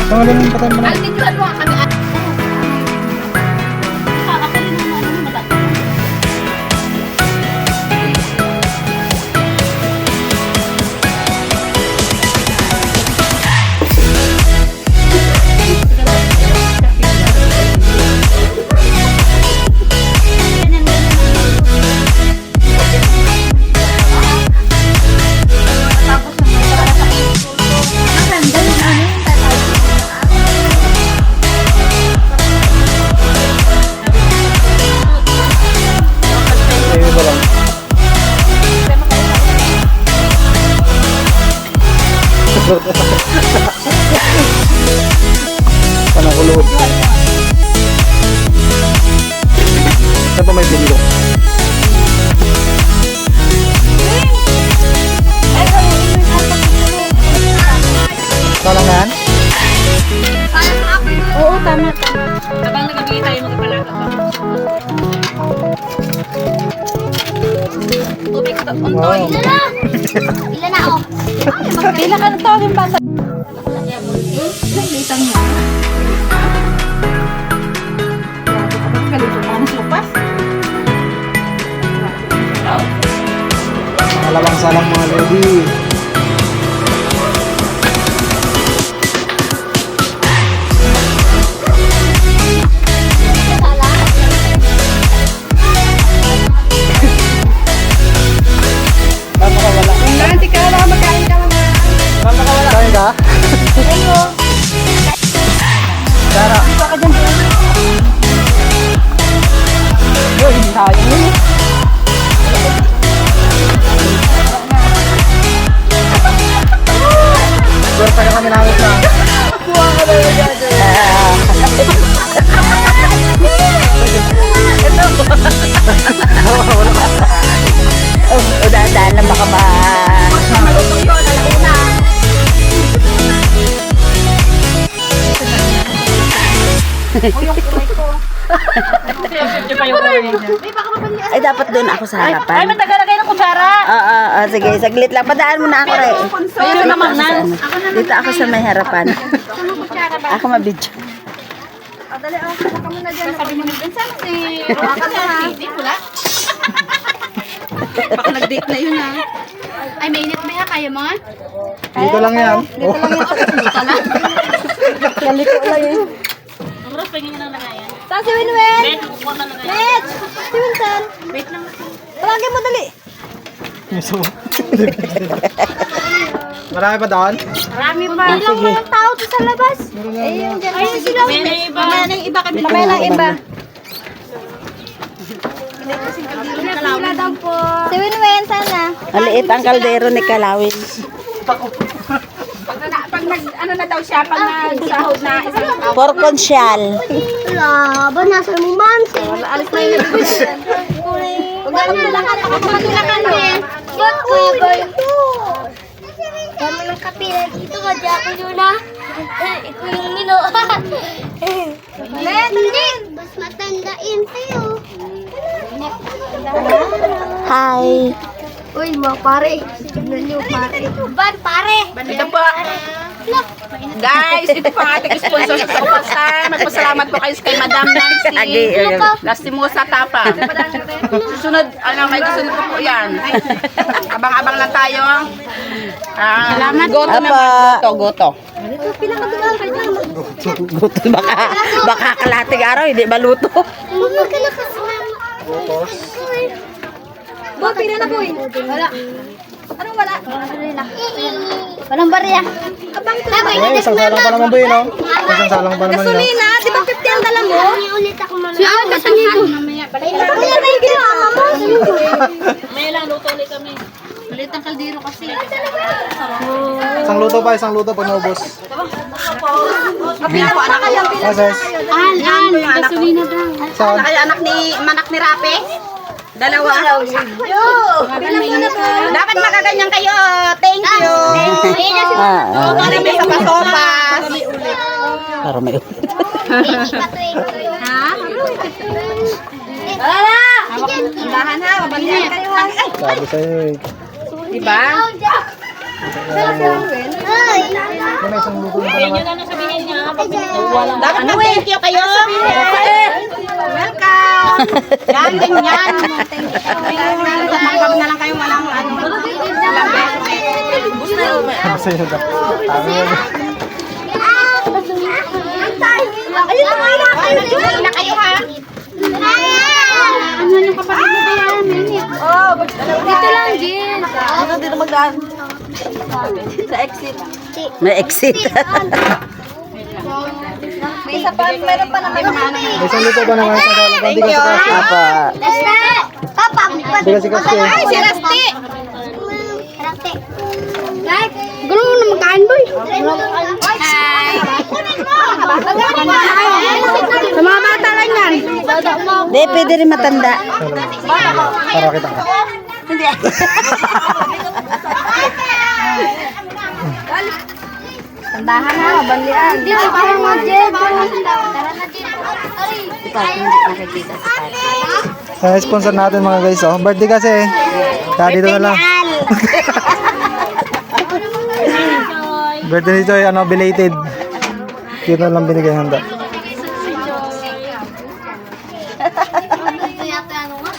Pangalan ng patay mo na. Altitude mo kami. Ayun ba lang? Panakulog. Saan pa may pinilo? Salang na yan? Oo, tama. Habang nagabigay tayo magpalaga pa. Tubig ka on Wow. Ilan na? Ilan na, oh? Pila ka ng tawag yung bata. Litang mo. Kalito mo ng lupas. Malawang salang mga lady. Saan makawala? Nanti ka lang magkain ka na. Saan makawala? Kain ka? Tara. Yun, sayang yun eh. Swerte ka kami namin na. Dadaan lang baka ba? Ay, dapat doon ako sa Ay, harapan. matagal na kayo ng kutsara. Oo, sige, saglit lang. Padaan mo na ako, Ray. Ayun naman na. Dito ako sa may harapan. Ako mabidyo. Sabi mo nandun saan si... Hindi pula. Baka nag-date na yun ah. Ay, mainit ba yan? Kaya mo? Dito lang yan. Oh. Kaliko lang yun. Ang Ros, pagin nyo na lang yan. Saan si Winwen? Ben, kukuha na lang yan. Mitch! Si Winsan! Wait lang. Palagi mo dali. So, marami pa doon? Marami pa. Ilang mga tao doon sa labas. Ayun, dyan. Ayun sila. May na iba. Mamaya ng iba kami. Mamaya ng iba. Wala daw po. Si Winwen, sana. Maliit ang kaldero ni Kalawin. Pag nag, ano na daw siya, pag nagsahod na isang hour. For consyal. Wala ba? Nasa mo, ma'am? Alis na yun. Huwag na matulakan. Matulakan din. Ba't uy? Dami ng kapila dito. Kadya ko yun na. Ito yung nino. Mas matandain tayo. Hi. Uy, mga pare. Tignan niyo, pare. Ban, pare. Ito po. Guys, ito po ang ating sponsor sa Kapasan. Magpasalamat po kayo kay Madam Nancy. Lastimosa Tapa. Susunod, may susunod po yan. Abang-abang lang tayo. Salamat. Goto Apa. naman. Goto. Gusto baka kalating araw, hindi maluto. Huwag ka na kasama. Bo, pila na boy. Wala. Anong wala? Walang barya. Abang ko. Ay, isang salang pa naman ba yun, no? Isang salang pa naman yun. Gasolina, di ba 50 ang dala mo? Ulit ako mamaya. Siya ang kasama ko. Mamaya ba yung ginawa mo? May lang, luto ulit kami. Ulit ang kaldero kasi. Isang luto pag naubos. Kapila po anak kayo. Asos. Gasolina daw. Saan? Kaya anak ni Rape. Dalawa. Dapat magaganyan kayo. Thank you. Para may sopa-sopas. Para may ulit. Dahan ha, mabanyan kayo. Sabi sa'yo eh. Diba? May isang luto na pa naman. Dapat mag-thank you kayo. Welcome. Yan, ganyan. Tamang na lang kayo walang ano. Basta yun. Tama yun. Ayun na kayo ha. Ano yung kapatid mo ba yan? Dito lang, Jin. Dito magdaan. Sa exit. May exit. May isa pa, meron pa naman ako. May isang luto pa naman. Isang salang. Hindi ka sa kasi. Apa. Papa, Hindi ka si kasi. Ay, si Rusty. Rate. Like, gulo mo na magkaan, boy. Hi. Sa mga bata lang yan. Di, pwede rin matanda. Para kita ka. Tandahan na, banlian. Dito, parang mga Jed. Tara na, Jed. Ikaw, hindi nakikita si Pati. Sponsor natin mga guys. Oh. Birthday kasi. Kaya dito na lang. Birthday ni Joy, ano, belated. Dito na lang binigay handa. Ito yata ano nga.